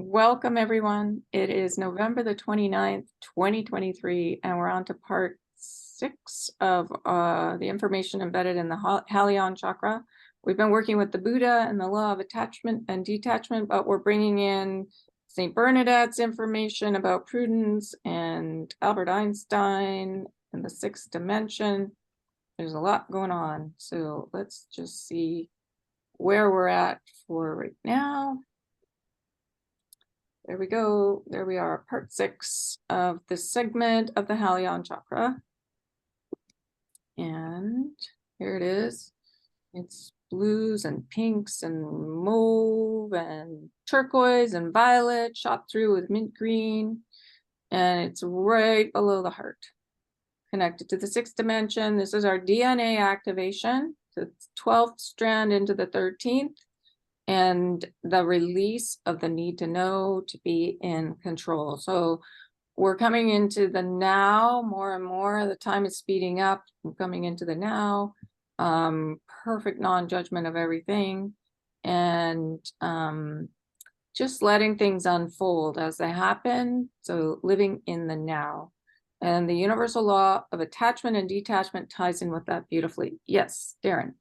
Welcome everyone. It is November the 29th, 2023, and we're on to part 6 of the information embedded in the Halion Chakra. We've been working with the Buddha and the law of attachment and detachment, but we're bringing in St. Bernadette's information about prudence and Albert Einstein and the 6th dimension. There's a lot going on, so let's just see where we're at for right now. There we go. There we are, part 6 of this segment of the Halion Chakra. And here it is. It's blues and pinks and mauve and turquoise and violet shot through with mint green. And it's right below the heart, connected to the 6th dimension. This is our DNA activation, the 12th strand into the 13th. And the release of the need to know, to be in control. So we're coming into the now more and more. The time is speeding up. We're coming into the now. Perfect non-judgment of everything. And just letting things unfold as they happen. So living in the now. And the universal law of attachment and detachment ties in with that beautifully. Yes, Darren.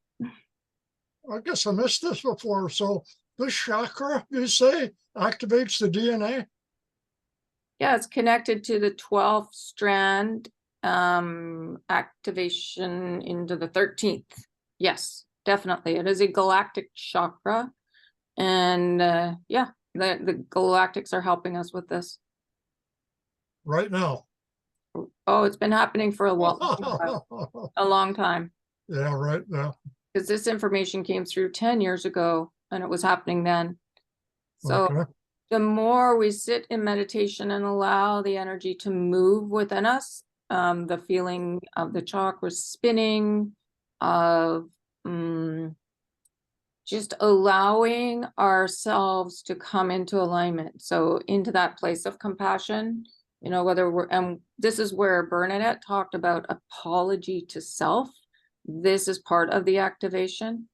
I guess I missed this before. So this chakra, you say, activates the DNA? Yeah, it's connected to the 12th strand activation into the 13th. Yes, definitely. It is a galactic chakra. And yeah, the galactics are helping us with this. Right now. Oh, it's been happening for a long time. Yeah, right now. Because this information came through 10 years ago and it was happening then. So Okay. The more we sit in meditation and allow the energy to move within us, the feeling of the chakra spinning, of just allowing ourselves to come into alignment. So into that place of compassion, you know, whether we're, and this is where Bernadette talked about apology to self. This is part of the activation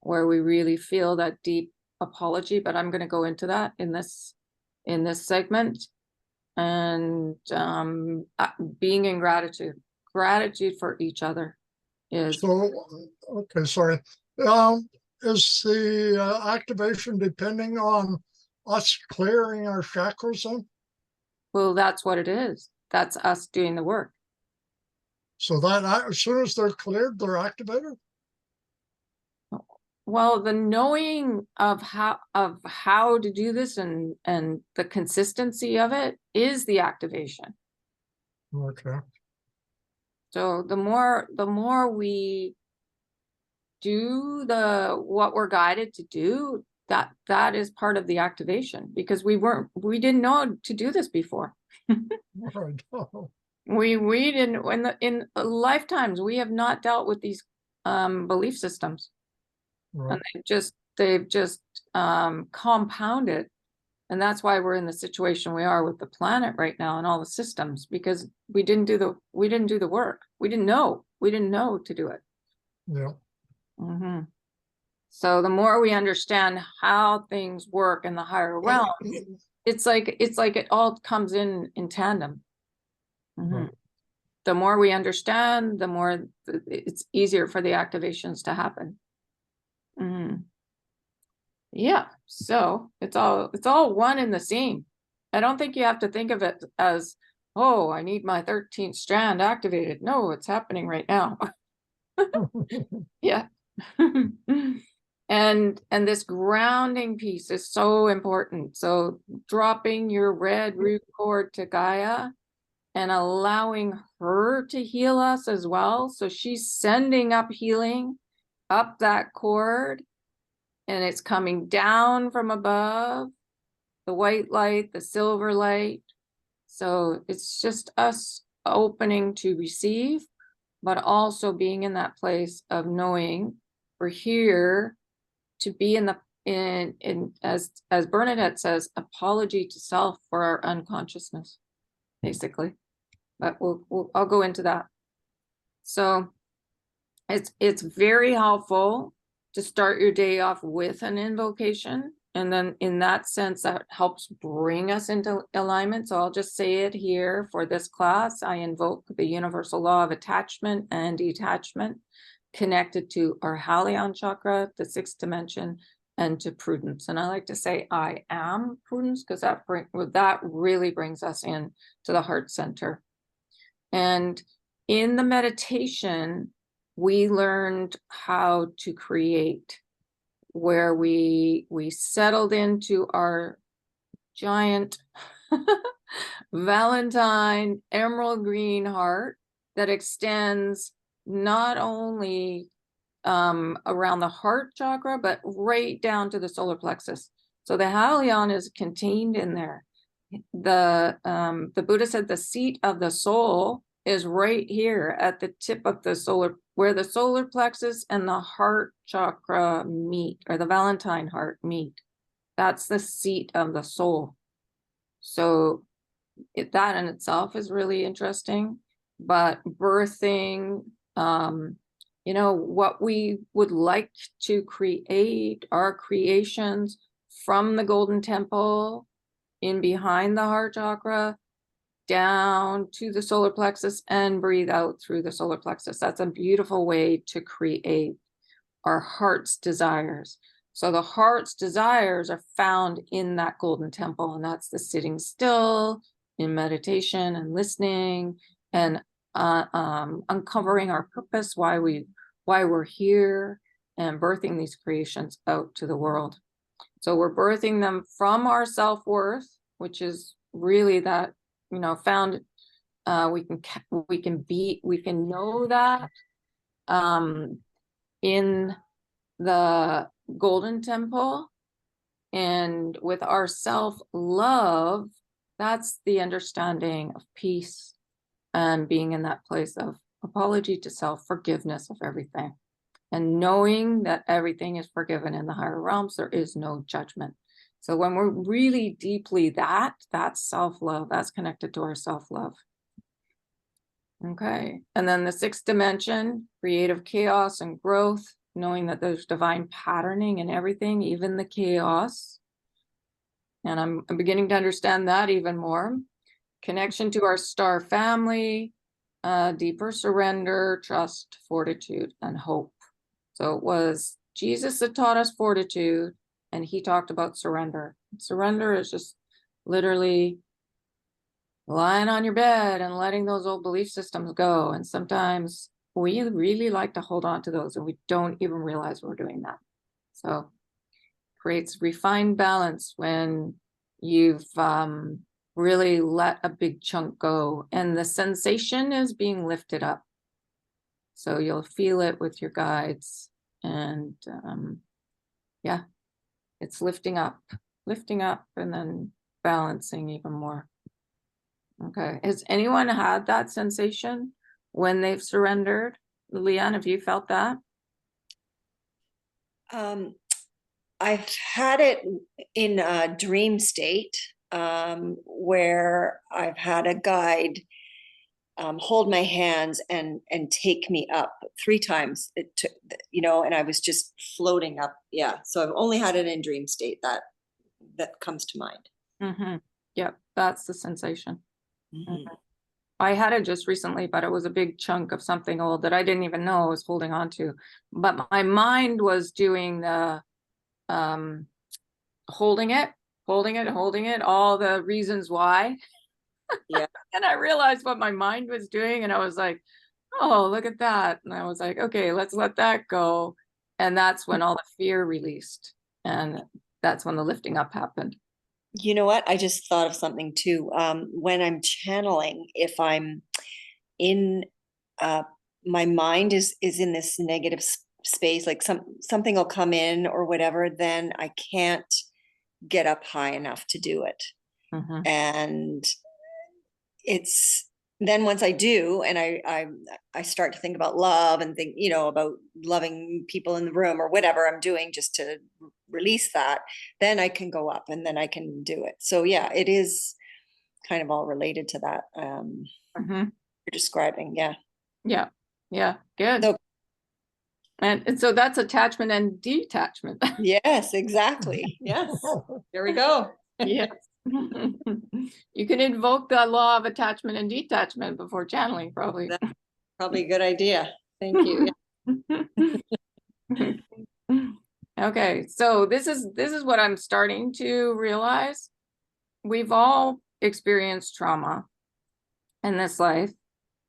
where we really feel that deep apology, but I'm going to go into that in this segment. And being in gratitude for each other is. So, okay, sorry. Is the activation depending on us clearing our chakras then? Well, that's what it is. That's us doing the work. So that as soon as they're cleared, they're activated? Well, the knowing of how to do this and the consistency of it is the activation. Okay. So the more we do what we're guided to do, that is part of the activation, because we didn't know to do this before. Right. We didn't, in lifetimes we have not dealt with these belief systems. Right. And they've just compounded, and that's why we're in the situation we are with the planet right now and all the systems, because we didn't do the work. We didn't know to do it. Yeah. Mm-hmm. So the more we understand how things work in the higher realm, it's like it all comes in tandem. Mm-hmm. Right. The more we understand, the more it's easier for the activations to happen. Mm-hmm. Yeah, so it's all one and the same. I don't think you have to think of it as, oh, I need my 13th strand activated. No, it's happening right now. Yeah. And this grounding piece is so important. So dropping your red root cord to Gaia and allowing her to heal us as well. So she's sending up healing up that cord, and it's coming down from above, the white light, the silver light. So it's just us opening to receive, but also being in that place of knowing we're here to be in as Bernadette says, apology to self for our unconsciousness, basically. But I'll go into that. So it's very helpful to start your day off with an invocation And then in that sense, that helps bring us into alignment. So I'll just say it here for this class. I invoke the universal law of attachment and detachment connected to our Halion chakra, the 6th dimension, and to prudence. And I like to say I am prudence, because that really brings us in to the heart center. And in the meditation, we learned how to create, where we settled into our giant Valentine emerald green heart that extends not only around the heart chakra, but right down to the solar plexus. So the Halion is contained in there. The Buddha said the seat of the soul is right here at the tip of the solar, where the solar plexus and the heart chakra meet, or the Valentine heart meet. That's the seat of the soul. So that in itself is really interesting. But birthing, you know, what we would like to create, our creations from the golden temple in behind the heart chakra, down to the solar plexus, and breathe out through the solar plexus. That's a beautiful way to create our heart's desires. So the heart's desires are found in that golden temple, and that's the sitting still in meditation and listening and uncovering our purpose, why we're here, and birthing these creations out to the world. So we're birthing them from our self-worth, which is really that, you know, found, we can know that in the golden temple. And with our self-love, that's the understanding of peace and being in that place of apology to self, forgiveness of everything, and knowing that everything is forgiven in the higher realms. There is no judgment. So when we're really deeply that's self-love, that's connected to our self-love. Okay. And then the 6th dimension, creative chaos and growth, knowing that there's divine patterning in everything, even the chaos. And I'm beginning to understand that even more. Connection to our star family, deeper surrender, trust, fortitude, and hope. So it was Jesus that taught us fortitude, and he talked about surrender. Surrender is just literally lying on your bed and letting those old belief systems go. And sometimes we really like to hold on to those, and we don't even realize we're doing that. So creates refined balance when you've really let a big chunk go, and the sensation is being lifted up. So you'll feel it with your guides, and yeah, it's lifting up, and then balancing even more. Okay, has anyone had that sensation when they've surrendered? Leanne, have you felt that? I've had it in a dream state, where I've had a guide hold my hands and take me up 3 times. It took, you know, and I was just floating up. Yeah, so I've only had it in dream state that comes to mind. Mm-hmm. Yep, that's the sensation. Mm-hmm. I had it just recently, but it was a big chunk of something old that I didn't even know I was holding on to. But my mind was doing the holding it, all the reasons why. Yeah. And I realized what my mind was doing, and I was like, oh, look at that. And I was like, okay, let's let that go. And that's when all the fear released, and that's when the lifting up happened. You know what? I just thought of something too. When I'm channeling, if I'm in, my mind is in this negative space, like something will come in or whatever, then I can't get up high enough to do it. Mm-hmm. And it's then once I do, and I start to think about love and think, you know, about loving people in the room or whatever I'm doing just to release that, then I can go up and then I can do it. So yeah, it is kind of all related to that. Mm-hmm. You're describing. Yeah. Yeah. Good. So And so that's attachment and detachment. Yes, exactly. Yes. There we go. Yes. You can invoke the law of attachment and detachment before channeling, probably. That's probably a good idea. Thank you. Okay, so this is what I'm starting to realize. We've all experienced trauma in this life,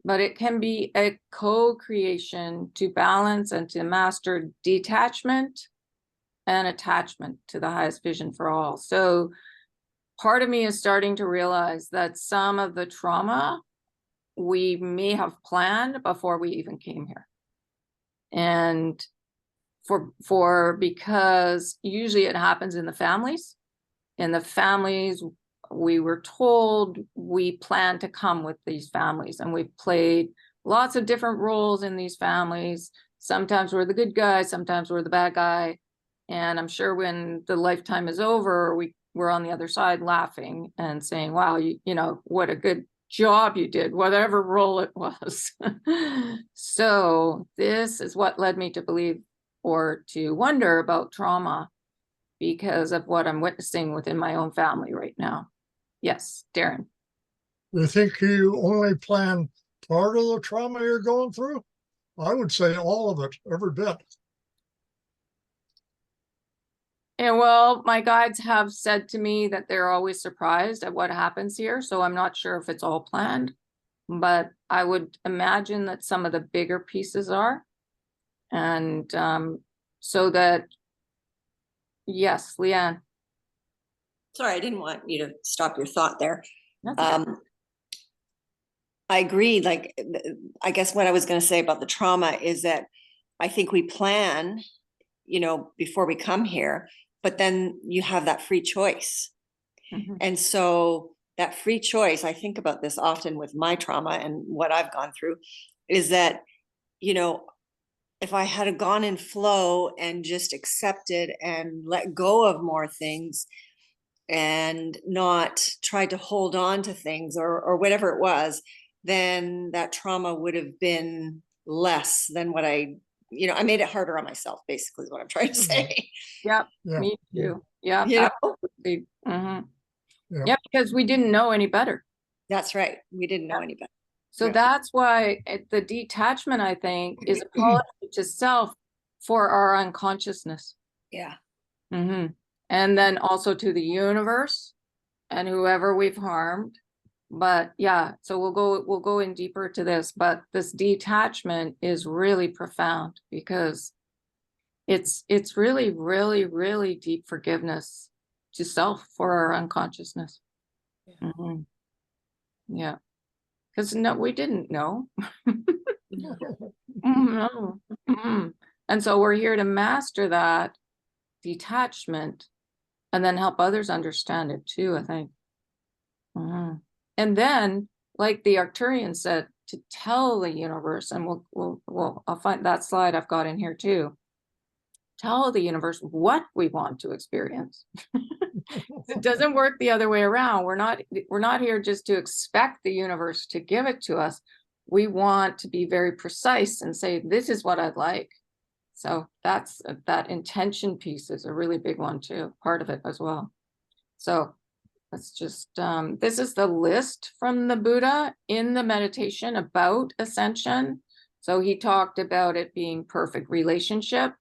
but it can be a co-creation to balance and to master detachment and attachment to the highest vision for all. So part of me is starting to realize that some of the trauma we may have planned before we even came here. And because usually it happens in the families. In the families, we were told we plan to come with these families, and we've played lots of different roles in these families. Sometimes we're the good guy, sometimes we're the bad guy. And I'm sure when the lifetime is over, we're on the other side laughing and saying, wow, you know, what a good job you did, whatever role it was. So this is what led me to believe or to wonder about trauma because of what I'm witnessing within my own family right now. Yes, Darren. You think you only plan part of the trauma you're going through? I would say all of it, every bit. And well, my guides have said to me that they're always surprised at what happens here. So I'm not sure if it's all planned, but I would imagine that some of the bigger pieces are. And so that, yes, Leanne. Sorry, I didn't want you to stop your thought there. That's okay. I agree. Like, I guess what I was going to say about the trauma is that I think we plan, you know, before we come here, but then you have that free choice. Mhm. And so that free choice, I think about this often with my trauma and what I've gone through, is that, you know, if I had gone in flow and just accepted and let go of more things and not tried to hold on to things or whatever it was, then that trauma would have been less than what I made it harder on myself, basically is what I'm trying to say. Yep, Yeah. me too. Yeah, You know? absolutely. Mhm. Yeah. Yeah, because we didn't know any better. That's right. We didn't know any better. So Yeah. that's why the detachment, I think, is apology to self for our unconsciousness. Yeah. And then also to the universe and whoever we've harmed. But yeah, so we'll go in deeper to this, but this detachment is really profound because it's really, really, really deep forgiveness to self for our unconsciousness. Yeah. Because no, we didn't know. No. And so we're here to master that detachment and then help others understand it too, I think. And then, like the Arcturian said, to tell the universe, and I'll find that slide I've got in here too. Tell the universe what we want to experience. It doesn't work the other way around. We're not here just to expect the universe to give it to us. We want to be very precise and say, this is what I'd like. So that's that intention piece is a really big one too, part of it as well. So let's just, this is the list from the Buddha in the meditation about ascension. So he talked about it being perfect relationship.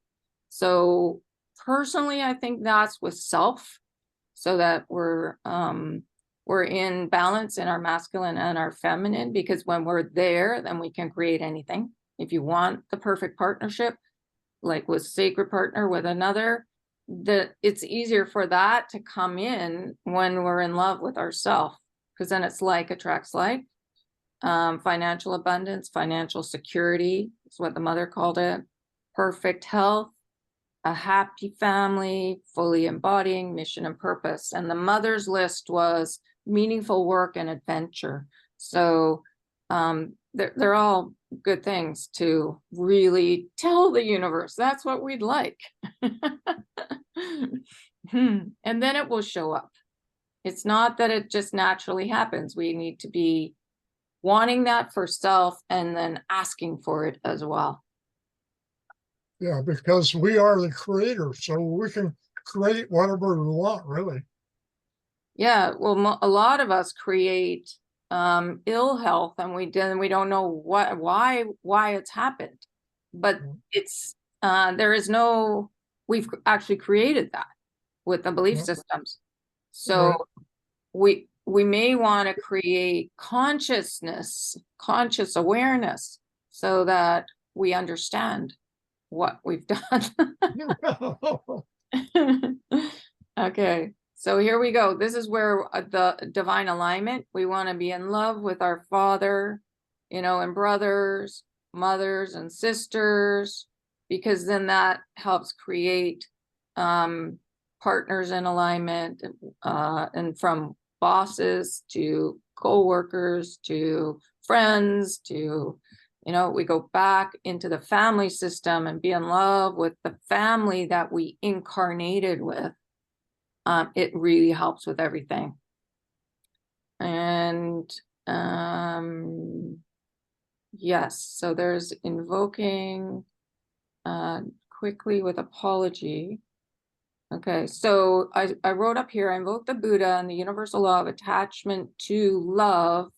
So personally, I think that's with self, so that we're in balance in our masculine and our feminine, because when we're there, then we can create anything. If you want the perfect partnership, like with sacred partner with another, that it's easier for that to come in when we're in love with ourselves, because then it's like attracts like. Financial abundance, financial security is what the mother called it. Perfect health, a happy family, fully embodying mission and purpose. And the mother's list was meaningful work and adventure. So they're all good things to really tell the universe that's what we'd like. And then it will show up. It's not that it just naturally happens. We need to be wanting that for self and then asking for it as well. Yeah, because we are the creator, so we can create whatever we want, really. Yeah, well, a lot of us create ill health, and we don't know why it's happened. But it's there is no, we've actually created that with the belief Yeah. systems. Right. So we may want to create consciousness, conscious awareness, so that we understand what we've done. Okay, so here we go. This is where the divine alignment, we want to be in love with our Father, and brothers, mothers, and sisters, because then that helps create partners in alignment, and from bosses to co-workers to friends to, we go back into the family system and be in love with the family that we incarnated with. It really helps with everything. And yes, so there's invoking quickly with apology. Okay, so I wrote up here, I invoke the Buddha and the universal law of attachment to love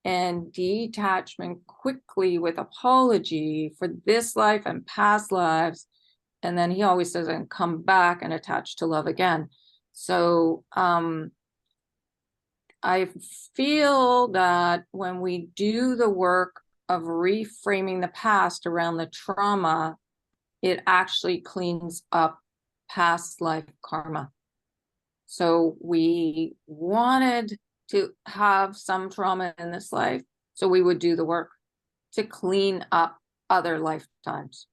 and detachment quickly with apology for this life and past lives. And then he always says, and come back and attach to love again. So I feel that when we do the work of reframing the past around the trauma, it actually cleans up past life karma. So we wanted to have some trauma in this life, so we would do the work to clean up other lifetimes.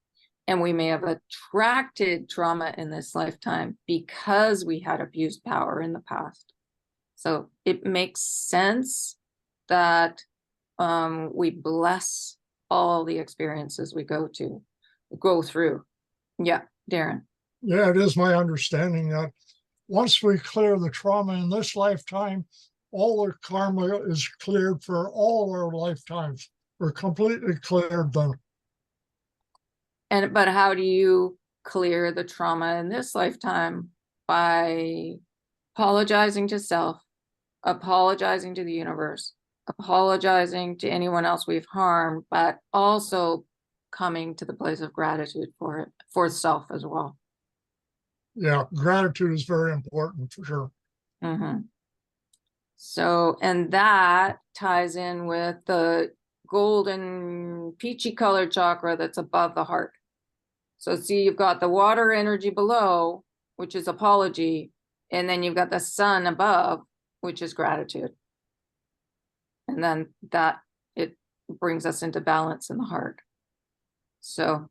And we may have attracted trauma in this lifetime because we had abused power in the past. So it makes sense that we bless all the experiences we go through. Yeah, Darren. Yeah, it is my understanding that once we clear the trauma in this lifetime, all the karma is cleared for all our lifetimes. We're completely cleared then. But how do you clear the trauma in this lifetime? By apologizing to self, apologizing to the universe, apologizing to anyone else we've harmed, but also coming to the place of gratitude for it, for self as well. Yeah, gratitude is very important for sure. Mm-hmm. So, and that ties in with the golden peachy colored chakra that's above the heart. So see, you've got the water energy below, which is apology, and then you've got the sun above, which is gratitude. And then that, it brings us into balance in the heart. So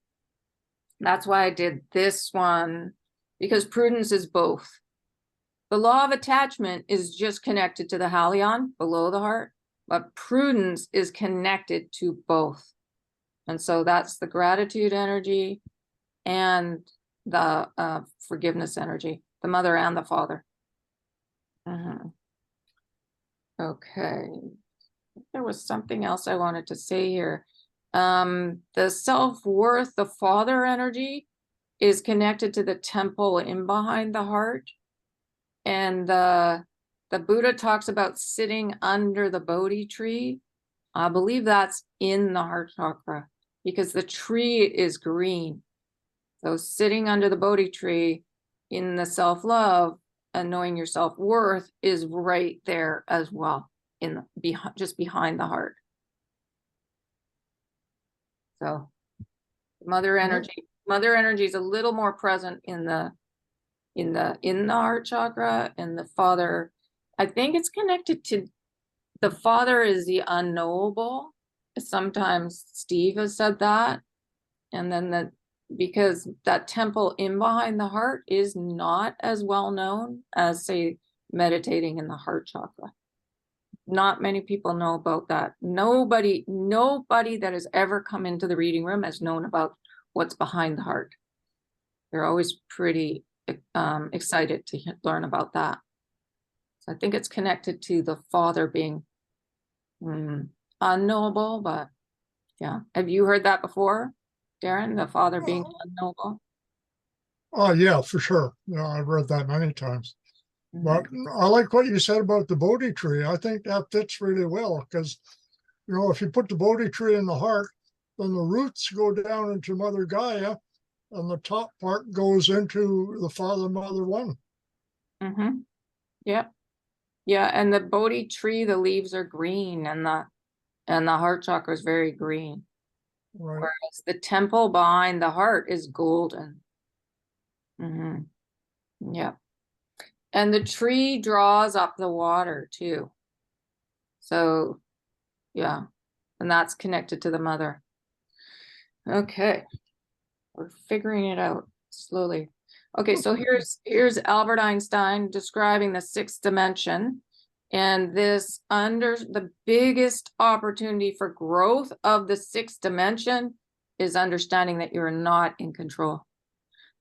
that's why I did this one, because prudence is both. The law of attachment is just connected to the Halion below the heart, but prudence is connected to both. And so that's the gratitude energy and the forgiveness energy, the mother and the father. Okay. There was something else I wanted to say here. The self-worth, the father energy is connected to the temple in behind the heart. And the Buddha talks about sitting under the Bodhi tree. I believe that's in the heart chakra because the tree is green. So sitting under the Bodhi tree in the self-love and knowing your self-worth is right there as well, just behind the heart. So mother energy is a little more present in the heart chakra, and the father, I think it's connected to the father is the unknowable. Sometimes Steve has said that. And then because that temple in behind the heart is not as well known as, say, meditating in the heart chakra. Not many people know about that. Nobody that has ever come into the reading room has known about what's behind the heart. They're always pretty excited to learn about that. So I think it's connected to the father being unknowable, but yeah. Have you heard that before? Darren, the father being unknowable? Oh, yeah, for sure. Yeah, I've read that many times. But Mhm. I like what you said about the Bodhi tree. I think that fits really well because, if you put the Bodhi tree in the heart, then the roots go down into Mother Gaia and the top part goes into the Father, Mother One. Mm-hmm. Yep. Yeah, and the Bodhi tree, the leaves are green and the heart chakra is very green. Right. Whereas the temple behind the heart is golden. Mm-hmm. Yeah. And the tree draws up the water too. So yeah, and that's connected to the mother. Okay. We're figuring it out slowly. Okay, so here's Albert Einstein describing the sixth dimension. And this under the biggest opportunity for growth of the sixth dimension is understanding that you're not in control.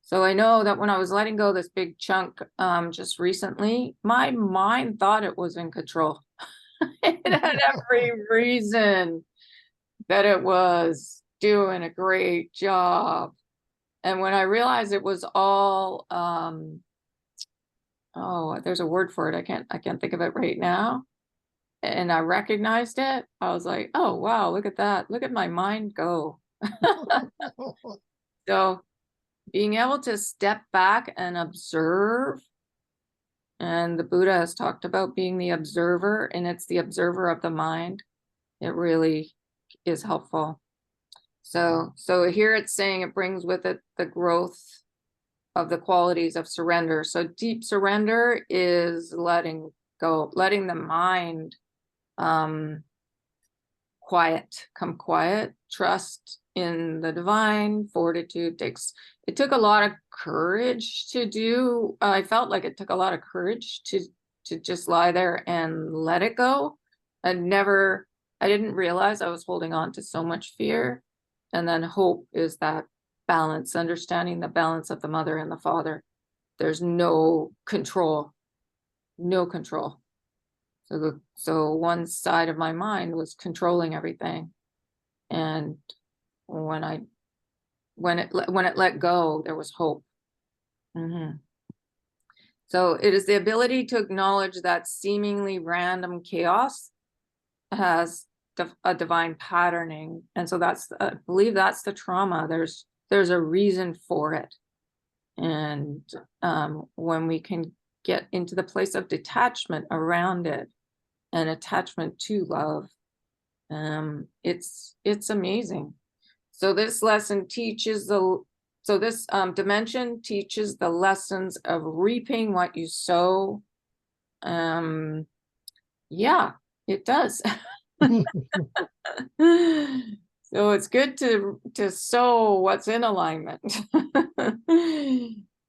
So I know that when I was letting go this big chunk just recently, my mind thought it was in control. It had every reason that it was doing a great job. And when I realized it was all oh, there's a word for it. I can't think of it right now. And I recognized it. I was like, oh wow, look at that. Look at my mind go. So being able to step back and observe, and the Buddha has talked about being the observer, and it's the observer of the mind. It really is helpful. So here it's saying it brings with it the growth of the qualities of surrender. So deep surrender is letting go, letting the mind come quiet, trust in the divine. Fortitude it took a lot of courage to do. I felt like it took a lot of courage to just lie there and let it go. I didn't realize I was holding on to so much fear. And then hope is that balance, understanding the balance of the mother and the father. There's no control. So one side of my mind was controlling everything. And when it let go, there was hope. Mm-hmm. So it is the ability to acknowledge that seemingly random chaos has a divine patterning. And so I believe that's the trauma. There's a reason for it. And when we can get into the place of detachment around it and attachment to love, it's amazing. So this lesson teaches this dimension teaches the lessons of reaping what you sow. Yeah, it does. So it's good to sow what's in alignment.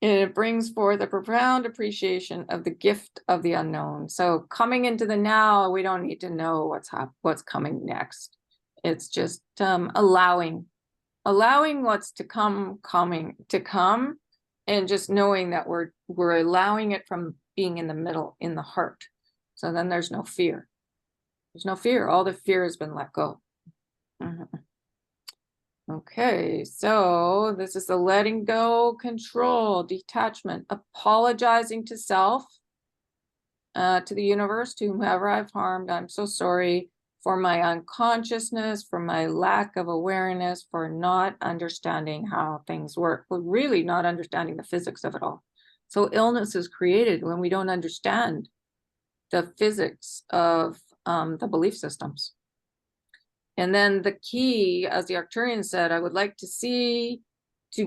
And it brings forth a profound appreciation of the gift of the unknown. So coming into the now, we don't need to know what's coming next. It's just allowing what's to come, and just knowing that we're allowing it from being in the middle, in the heart. So then there's no fear. There's no fear. All the fear has been let go. Mm-hmm. Okay, so this is the letting go, control, detachment, apologizing to self, to the universe, to whomever I've harmed. I'm so sorry for my unconsciousness, for my lack of awareness, for not understanding how things work, but really not understanding the physics of it all. So illness is created when we don't understand the physics of the belief systems. And then the key, as the Arcturian said, I would like to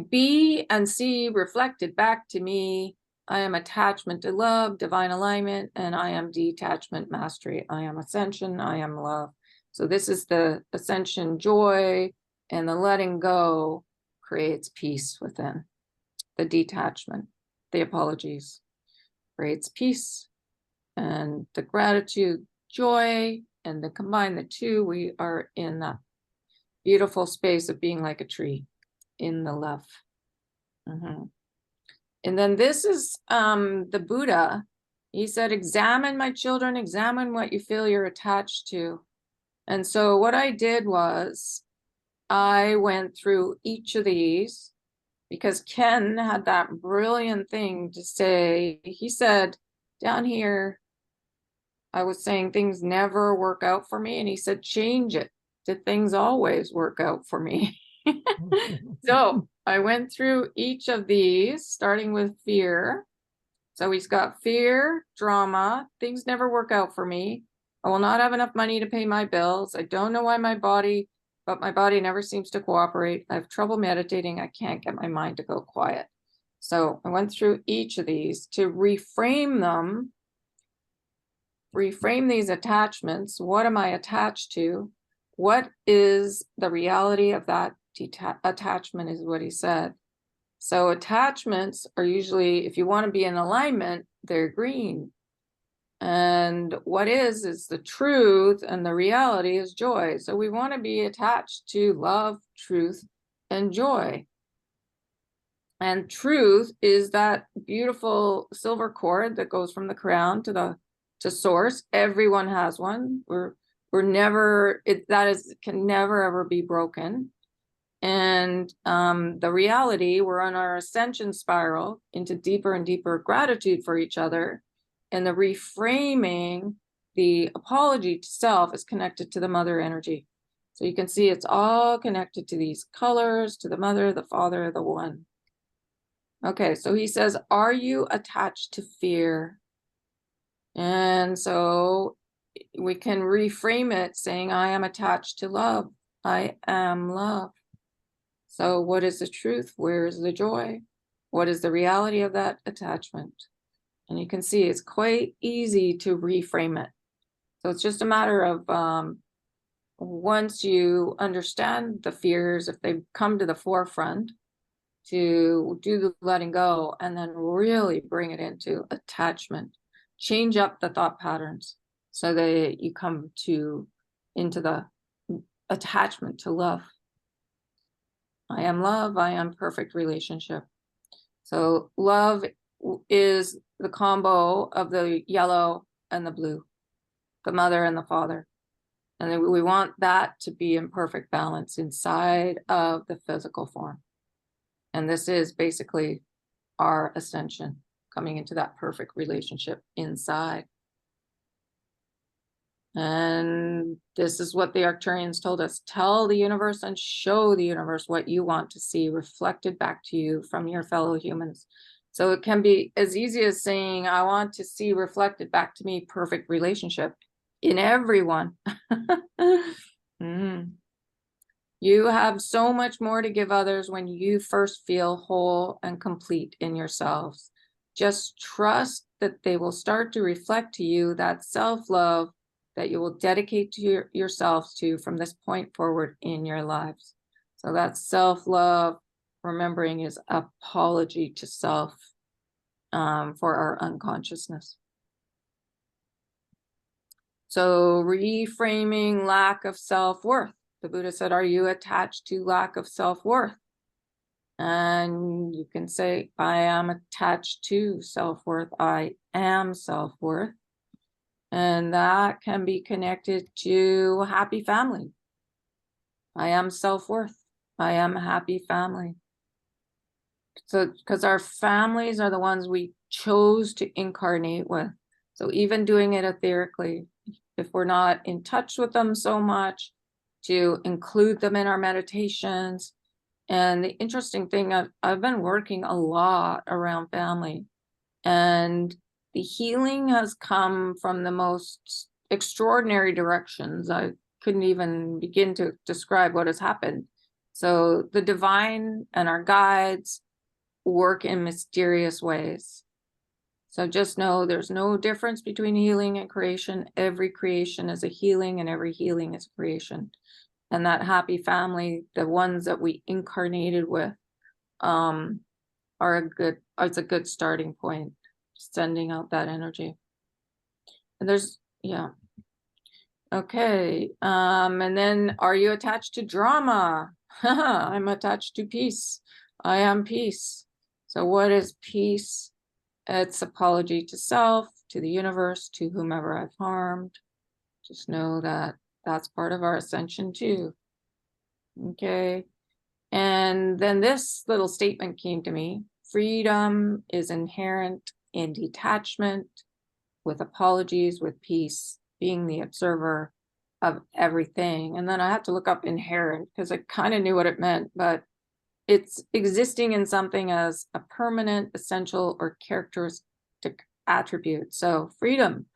be and see reflected back to me. I am attachment to love, divine alignment, and I am detachment mastery. I am ascension, I am love. So this is the ascension joy, and the letting go creates peace within. The detachment, the apologies, creates peace, and the gratitude, joy, and to combine the two, we are in that beautiful space of being like a tree in the love. Mm-hmm. And then this is the Buddha. He said, examine, my children, examine what you feel you're attached to. And so what I did was I went through each of these because Ken had that brilliant thing to say. He said, down here, I was saying things never work out for me. And he said, change it to things always work out for me. So I went through each of these, starting with fear. So he's got fear, drama, things never work out for me. I will not have enough money to pay my bills. I don't know why but my body never seems to cooperate. I have trouble meditating. I can't get my mind to go quiet. So I went through each of these to reframe them, reframe these attachments. What am I attached to? What is the reality of that attachment is what he said. So attachments are usually, if you want to be in alignment, they're green. And what is the truth, and the reality is joy. So we want to be attached to love, truth, and joy. And truth is that beautiful silver cord that goes from the crown to source. Everyone has one. We're never, can never ever be broken. And the reality, we're on our ascension spiral into deeper and deeper gratitude for each other. And the reframing, the apology to self is connected to the mother energy. So you can see it's all connected to these colors, to the mother, the father, the one. Okay, so he says, are you attached to fear? And so we can reframe it saying, I am attached to love. I am love. So what is the truth? Where is the joy? What is the reality of that attachment? And you can see it's quite easy to reframe it. So it's just a matter of once you understand the fears, if they come to the forefront, to do the letting go and then really bring it into attachment. Change up the thought patterns so that you come into the attachment to love. I am love, I am perfect relationship. So love is the combo of the yellow and the blue, the mother and the father. And then we want that to be in perfect balance inside of the physical form. And this is basically our ascension, coming into that perfect relationship inside. And this is what the Arcturians told us. Tell the universe and show the universe what you want to see reflected back to you from your fellow humans. So it can be as easy as saying, I want to see reflected back to me perfect relationship in everyone. You have so much more to give others when you first feel whole and complete in yourselves. Just trust that they will start to reflect to you that self-love that you will dedicate to yourselves to from this point forward in your lives. So that self-love, remembering, is apology to self for our unconsciousness. So reframing lack of self-worth. The Buddha said, are you attached to lack of self-worth? And you can say, I am attached to self-worth. I am self-worth. And that can be connected to happy family. I am self-worth. I am a happy family. So, because our families are the ones we chose to incarnate with. So even doing it etherically, if we're not in touch with them so much, to include them in our meditations. And the interesting thing, I've been working a lot around family, and the healing has come from the most extraordinary directions. I couldn't even begin to describe what has happened. So the divine and our guides work in mysterious ways. So just know there's no difference between healing and creation. Every creation is a healing, and every healing is a creation. And that happy family, the ones that we incarnated with, it's a good starting point, sending out that energy. And okay. And then, are you attached to drama? I'm attached to peace. I am peace. So what is peace? It's apology to self, to the universe, to whomever I've harmed. Just know that that's part of our ascension too. Okay. And then this little statement came to me. Freedom is inherent in detachment, with apologies, with peace, being the observer of everything. And then I had to look up inherent because I kind of knew what it meant, but it's existing in something as a permanent, essential, or characteristic attribute. So freedom,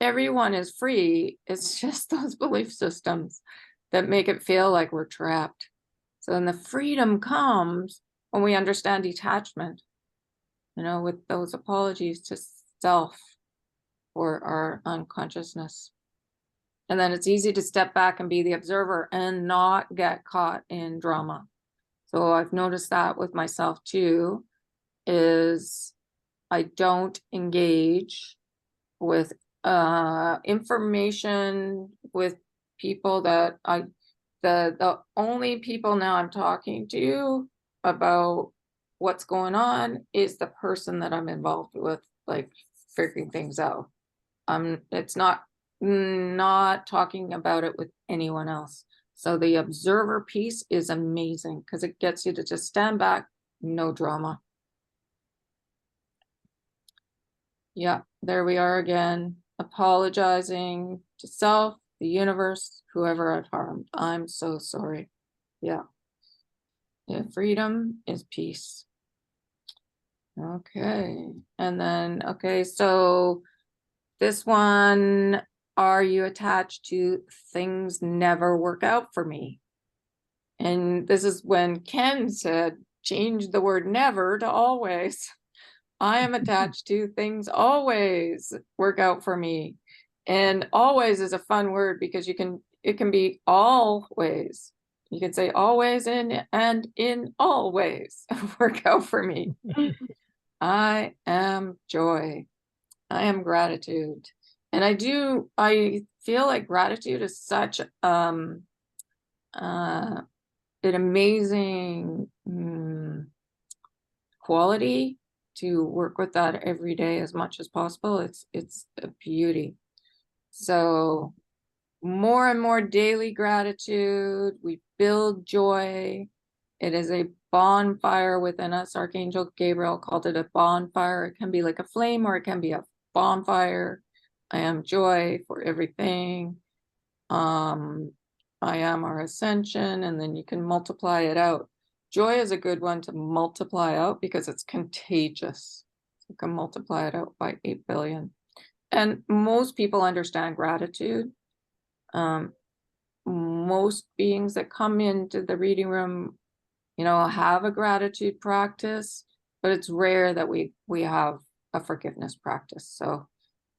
everyone is free. It's just those belief systems that make it feel like we're trapped. So then the freedom comes when we understand detachment, with those apologies to self or our unconsciousness. And then it's easy to step back and be the observer and not get caught in drama. So I've noticed that with myself too, is I don't engage with information with people that the only people now I'm talking to about what's going on is the person that I'm involved with, like figuring things out. It's not talking about it with anyone else. So the observer piece is amazing because it gets you to just stand back, no drama. Yeah, there we are again, apologizing to self, the universe, whoever I've harmed. I'm so sorry. Yeah. Yeah, freedom is peace. Okay. And then, okay, so this one, are you attached to things never work out for me? And this is when Ken said, change the word never to always. I am attached to things always work out for me. And always is a fun word because it can be always. You can say always and in all ways work out for me. I am joy. I am gratitude. And I feel like gratitude is such an amazing quality to work with that every day as much as possible. It's a beauty. So more and more daily gratitude, we build joy. It is a bonfire within us. Archangel Gabriel called it a bonfire. It can be like a flame or it can be a bonfire. I am joy for everything. I am our ascension, and then you can multiply it out. Joy is a good one to multiply out because it's contagious. You can multiply it out by 8 billion. And most people understand gratitude. Most beings that come into the reading room, have a gratitude practice, but it's rare that we have a forgiveness practice. So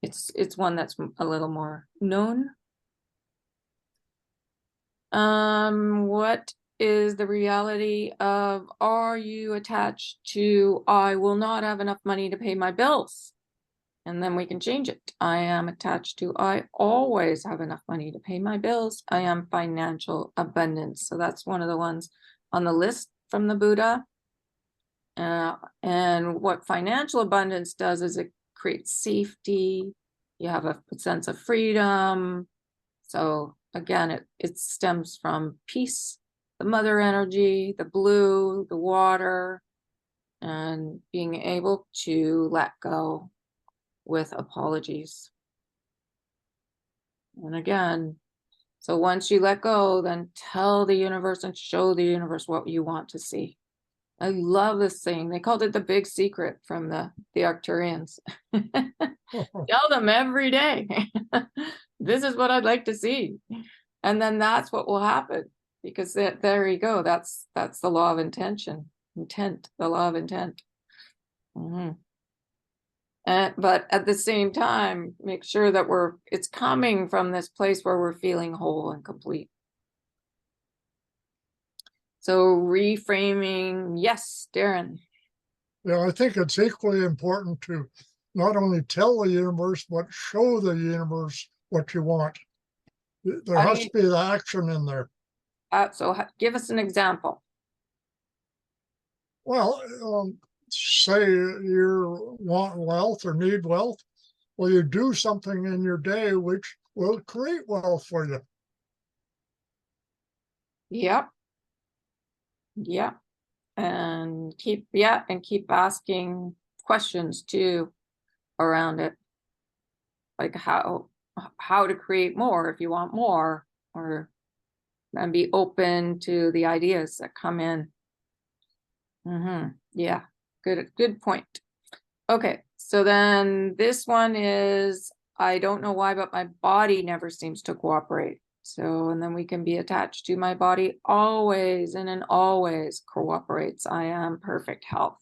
it's one that's a little more known. What is the reality of, are you attached to, I will not have enough money to pay my bills? And then we can change it. I am attached to, I always have enough money to pay my bills. I am financial abundance. So that's one of the ones on the list from the Buddha. And what financial abundance does is it creates safety. You have a sense of freedom. So again, it stems from peace, the mother energy, the blue, the water, and being able to let go with apologies. And again, so once you let go, then tell the universe and show the universe what you want to see. I love this thing. They called it the big secret from the Arcturians. Tell them every day. This is what I'd like to see. And then that's what will happen, because there you go. That's the law of intent, the law of intent. But at the same time, make sure that it's coming from this place where we're feeling whole and complete. So reframing, yes, Darren. Yeah, I think it's equally important to not only tell the universe, but show the universe what you want. There has to be the action in there. So give us an example. Well, say you want wealth or need wealth. Well, you do something in your day which will create wealth for you. Yep. Yeah. And keep asking questions too around it. Like how to create more if you want more, or and be open to the ideas that come in. Yeah, good point. Okay, so then this one is, I don't know why, but my body never seems to cooperate. So, and then we can be attached to my body always and always cooperates. I am perfect health.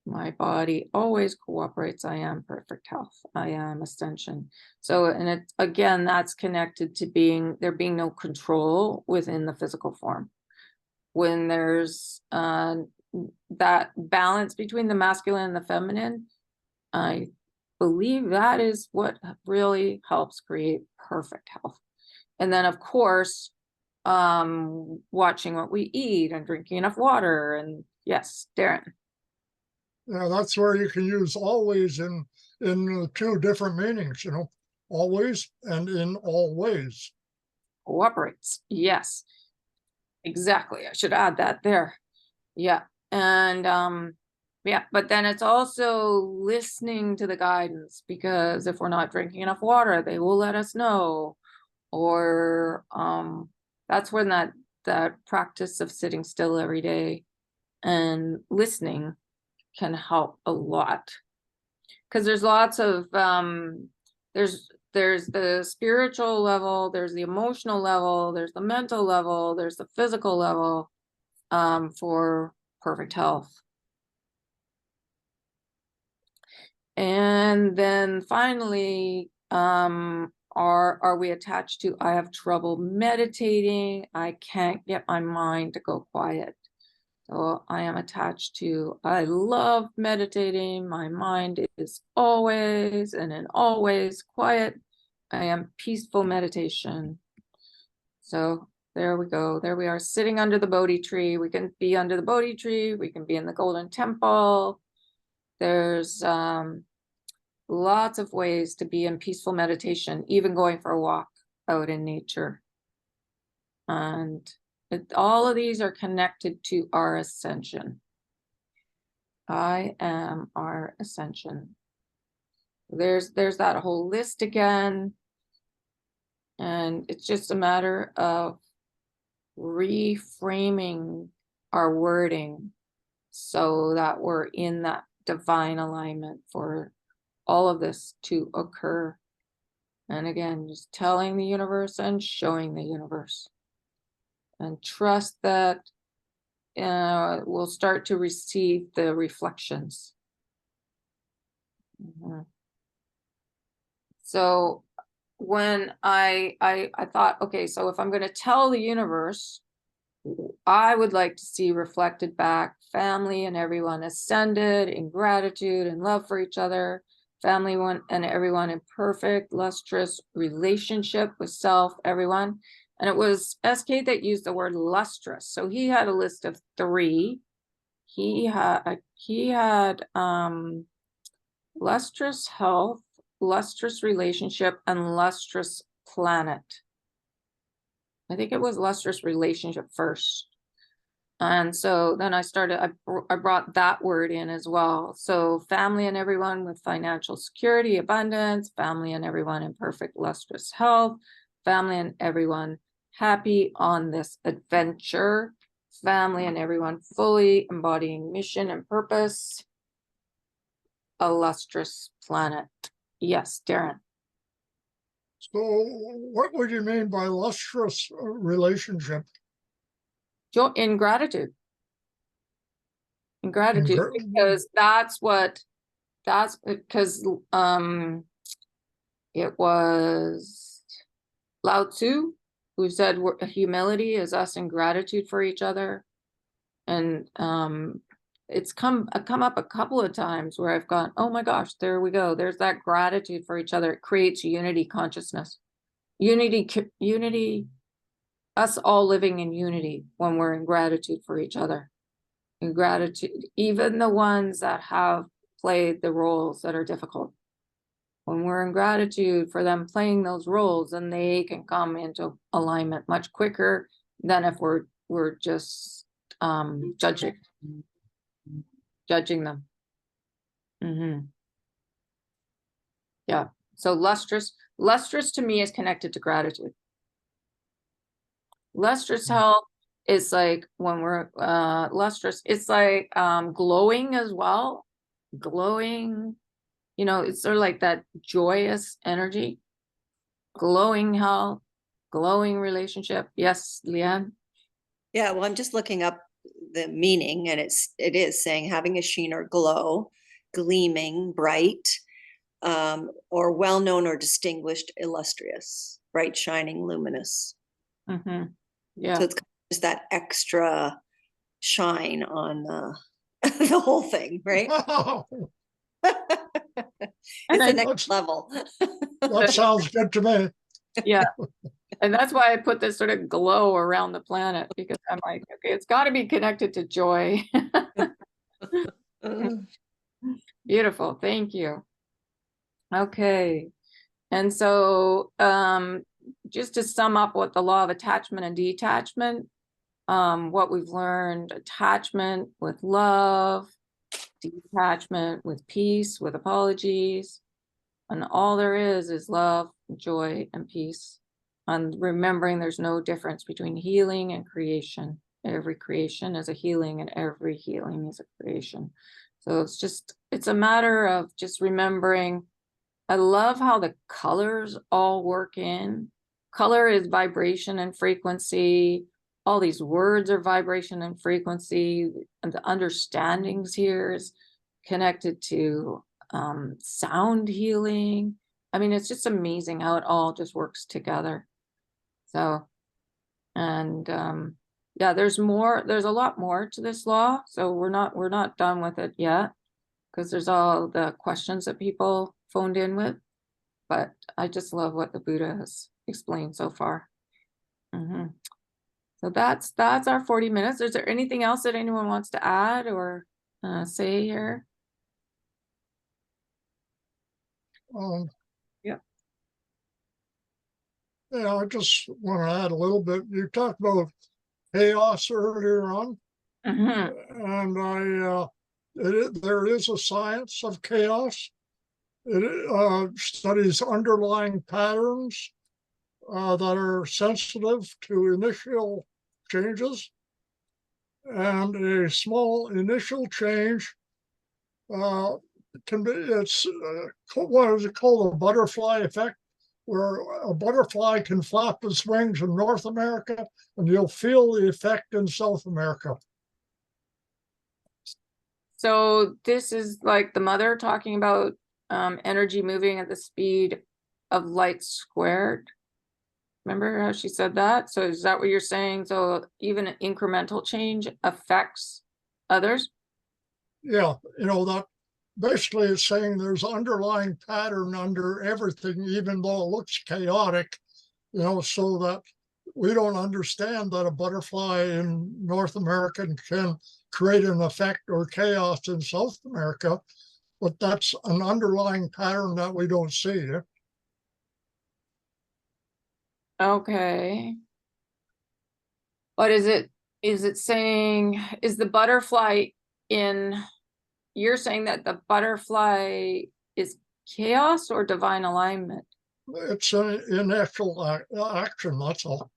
My body always cooperates. I am perfect health. I am ascension. So, and it, again, that's connected to there being no control within the physical form. When there's that balance between the masculine and the feminine, I believe that is what really helps create perfect health. And then, of course, watching what we eat and drinking enough water. And yes, Darren. Yeah, that's where you can use always in two different meanings, always and in all ways. Cooperates. Yes, exactly. I should add that there. Yeah. And yeah, but then it's also listening to the guidance, because if we're not drinking enough water, they will let us know. Or that's when that practice of sitting still every day and listening can help a lot. Because there's lots of there's the spiritual level, there's the emotional level, there's the mental level, there's the physical level for perfect health. And then finally, are we attached to, I have trouble meditating, I can't get my mind to go quiet. So I am attached to, I love meditating, my mind is always and in always quiet. I am peaceful meditation. So there we go. There we are, sitting under the Bodhi tree. We can be under the Bodhi tree. We can be in the Golden Temple. There's lots of ways to be in peaceful meditation, even going for a walk out in nature. And all of these are connected to our ascension. I am our ascension. There's that whole list again. And it's just a matter of reframing our wording so that we're in that divine alignment for all of this to occur. And again, just telling the universe and showing the universe. And trust that we'll start to receive the reflections. So when I thought, okay, so if I'm going to tell the universe, I would like to see reflected back family and everyone ascended in gratitude and love for each other, family one and everyone in perfect, lustrous relationship with self, everyone. And it was SK that used the word lustrous. So he had a list of 3. He had lustrous health, lustrous relationship, and lustrous planet. I think it was lustrous relationship first. And so then I brought that word in as well. So family and everyone with financial security, abundance, family and everyone in perfect lustrous health, family and everyone happy on this adventure, family and everyone fully embodying mission and purpose, a lustrous planet. Yes, Darren. So what would you mean by lustrous relationship? In gratitude. In gratitude, because because it was Lao Tzu who said humility is us in gratitude for each other. And it's come up a couple of times where I've gone, oh my gosh, there we go. There's that gratitude for each other. It creates unity consciousness. Unity, us all living in unity when we're in gratitude for each other. In gratitude, even the ones that have played the roles that are difficult. When we're in gratitude for them playing those roles, then they can come into alignment much quicker than if we're we're just judging them. Yeah. So lustrous to me is connected to gratitude. Lustrous health is like when we're lustrous, it's like glowing as well. Glowing, it's sort of like that joyous energy. Glowing health, glowing relationship. Yes, Leanne? Yeah, well, I'm just looking up the meaning, and it is saying having a sheen or glow, gleaming, bright, or well-known or distinguished, illustrious, bright, shining, luminous. Yeah. So it's just that extra shine on the whole thing, right? It's the next level. That sounds good to me. Yeah. And that's why I put this sort of glow around the planet, because I'm like, okay, it's got to be connected to joy. Beautiful. Thank you. Okay. And so just to sum up what the law of attachment and detachment, what we've learned: attachment with love, detachment with peace, with apologies. And all there is love, joy, and peace. And remembering there's no difference between healing and creation. Every creation is a healing, and every healing is a creation. So it's a matter of just remembering. I love how the colors all work in. Color is vibration and frequency. All these words are vibration and frequency. And the understandings here is connected to sound healing. I mean, it's just amazing how it all just works together. So, and yeah, there's a lot more to this law. So we're not done with it yet, because there's all the questions that people phoned in with. But I just love what the Buddha has explained so far. So that's our 40 minutes. Is there anything else that anyone wants to add or say here? Yeah. Yeah, I just want to add a little bit. You talked about chaos earlier on, and there is a science of chaos. It studies underlying patterns that are sensitive to initial changes, and a small initial change can be, it's what is it called, a butterfly effect, where a butterfly can flap its wings in North America and you'll feel the effect in South America. So this is like the mother talking about energy moving at the speed of light squared. Remember how she said that? So is that what you're saying? So even an incremental change affects others? Yeah, that basically it's saying there's underlying pattern under everything, even though it looks chaotic, so that we don't understand that a butterfly in North America can create an effect or chaos in South America, but that's an underlying pattern that we don't see. Okay. But is it saying, is the butterfly you're saying that the butterfly is chaos or divine alignment? It's an initial action, that's all.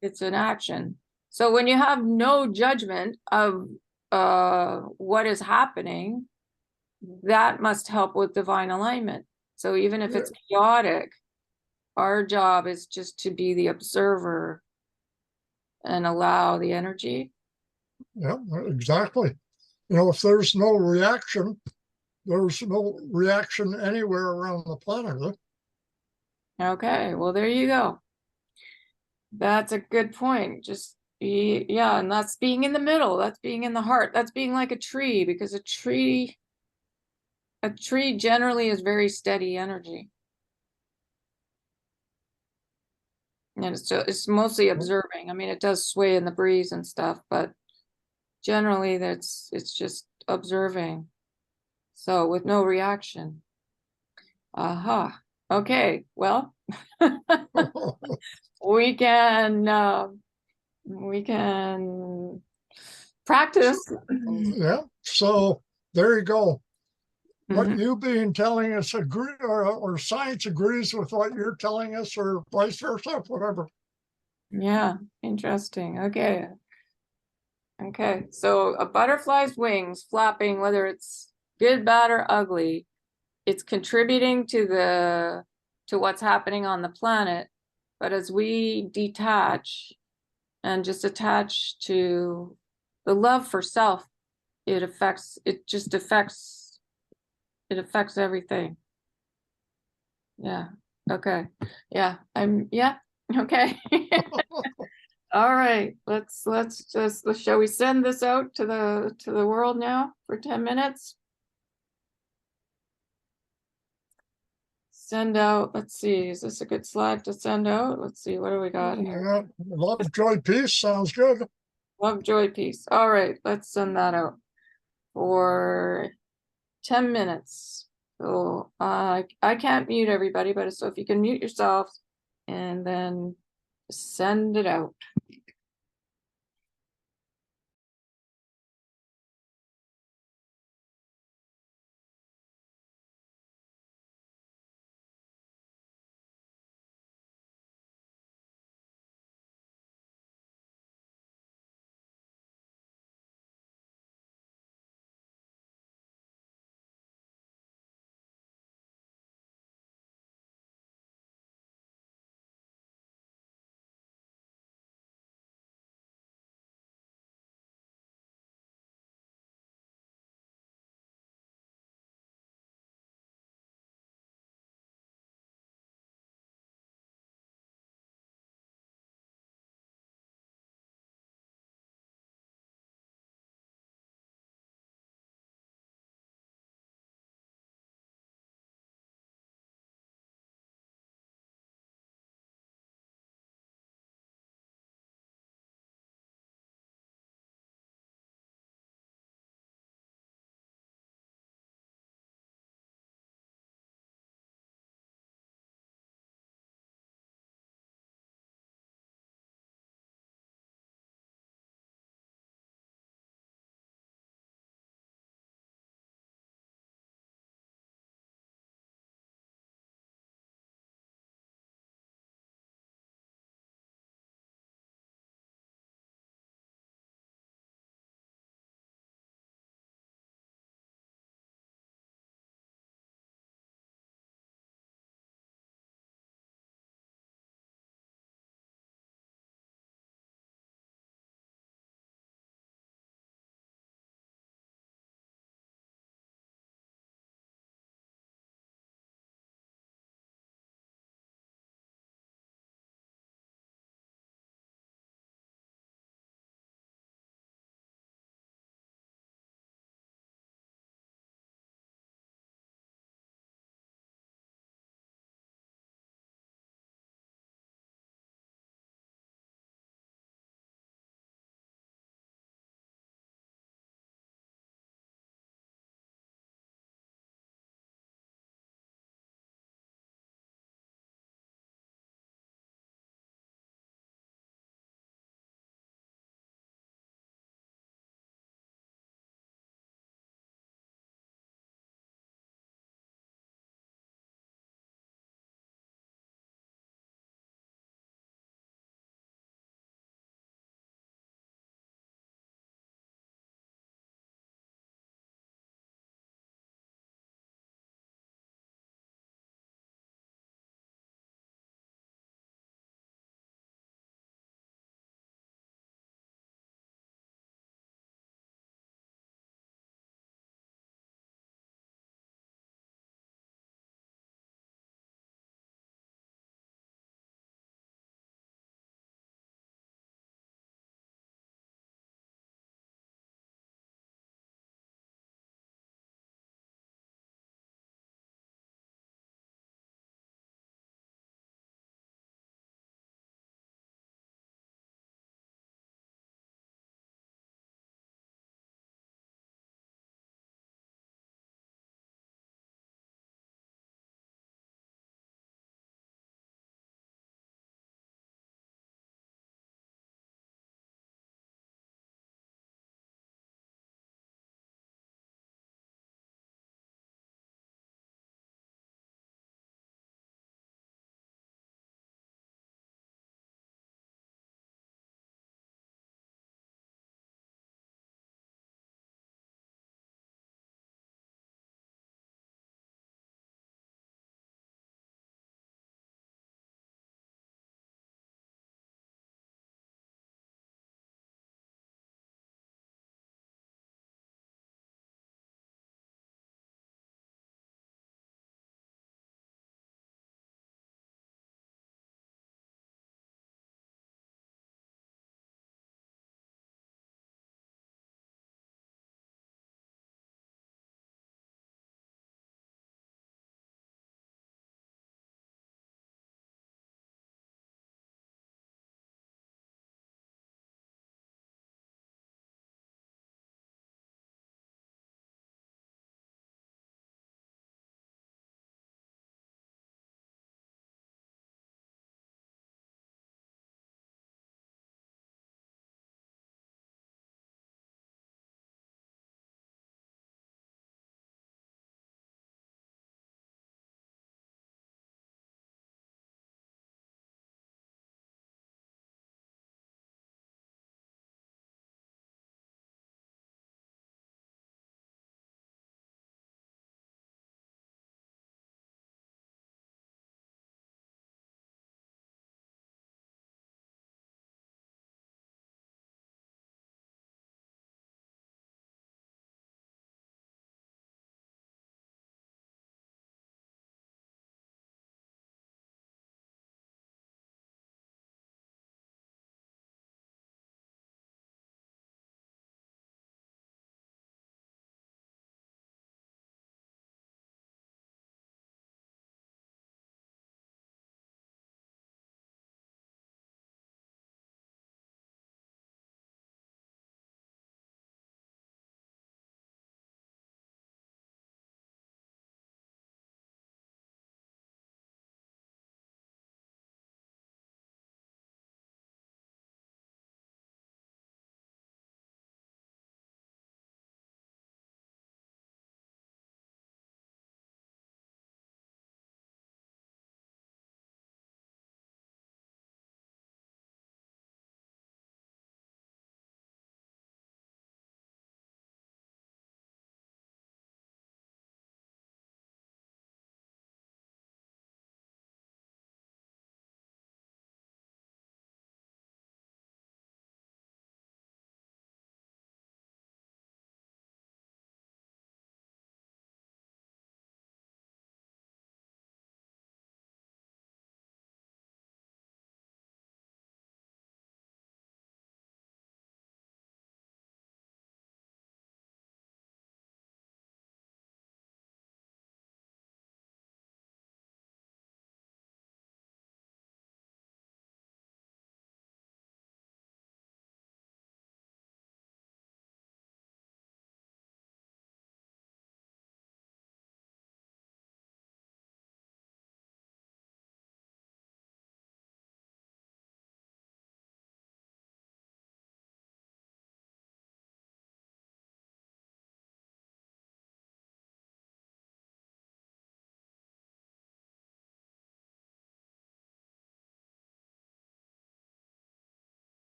It's an action. So when you have no judgment of what is happening, that must help with divine alignment. So even if it's chaotic, our job is just to be the observer and allow the energy. Yeah, exactly. If there's no reaction, there's no reaction anywhere around the planet. Okay, well, there you go. That's a good point. Just be, yeah, and that's being in the middle. That's being in the heart. That's being like a tree, because a tree generally is very steady energy. And it's mostly observing. I mean, it does sway in the breeze and stuff, but generally it's just observing. So with no reaction. Aha. Okay, well, we can We can practice. Yeah, so there you go. What Mhm. you being telling us agree, or science agrees with what you're telling us, or vice versa, whatever. Yeah, interesting. Okay. Okay, so a butterfly's wings flapping, whether it's good, bad, or ugly, it's contributing to what's happening on the planet. But as we detach and just attach to the love for self, it affects everything. Yeah. Okay. Yeah. Yeah. Okay. All right. Shall we send this out to the world now for 10 minutes? Send out, let's see, is this a good slide to send out? Let's see, what do we got here? Yeah, love, joy, peace sounds good. Love, joy, peace. All right, let's send that out for 10 minutes. So I can't mute everybody, but so if you can mute yourselves and then send it out.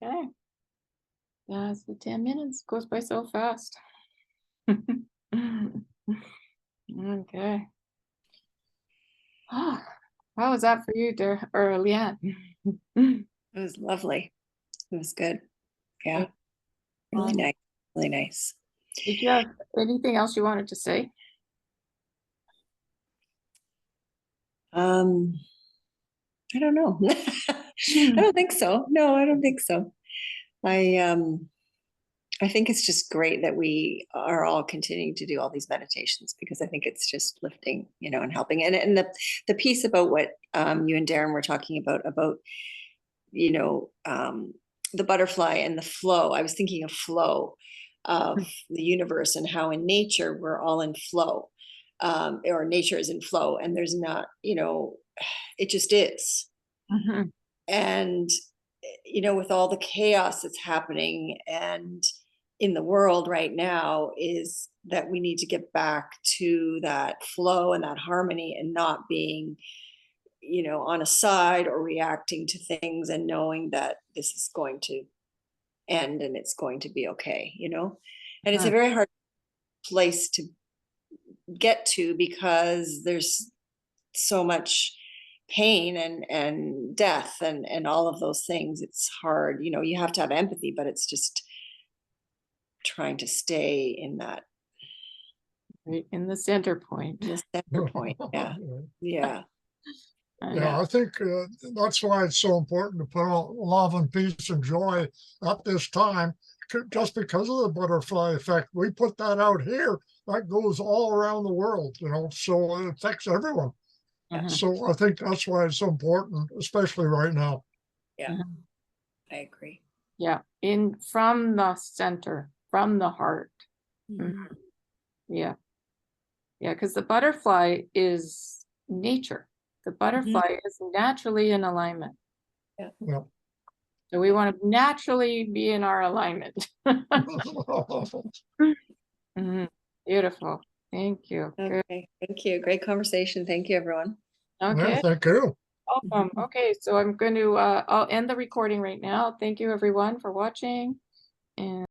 Okay. That's the 10 minutes. Goes by so fast. Okay. Ah, how was that for you, or Leanne? It was lovely. It was good. Yeah. Really nice. Really nice. Did you have anything else you wanted to say? I don't know. I don't think so. No, I don't think so. I think it's just great that we are all continuing to do all these meditations, because I think it's just lifting, and helping. And the piece about what you and Darren were talking about, the butterfly and the flow. I was thinking of flow of the universe, and how in nature we're all in flow, or nature is in flow, and there's not, it just is. Mhm. And with all the chaos that's happening and in the world right now, is that we need to get back to that flow and that harmony, and not being on a side or reacting to things, and knowing that this is going to end and it's going to be okay. And it's a very hard place to get to, because there's so much pain and death and all of those things. It's hard, you have to have empathy, but it's just trying to stay in that, Right in the center point. the center point. Yeah. Yeah. Yeah, I think that's why it's so important to put out love and peace and joy at this time, just because of the butterfly effect. We put that out here, that goes all around the world, so it affects everyone. Mhm. So I think that's why it's so important, especially right now. Yeah. Mhm. I agree. Yeah, from the center, from the heart. Mhm. Yeah. Yeah, because the butterfly is nature. The butterfly is naturally in alignment. Yeah. So we want to naturally be in our alignment. Mhm. Beautiful. Thank you. Good. Okay. Thank you. Great conversation. Thank you, everyone. Yeah, Okay. thank you. Welcome. Okay, so I'm going to I'll end the recording right now. Thank you everyone for watching. And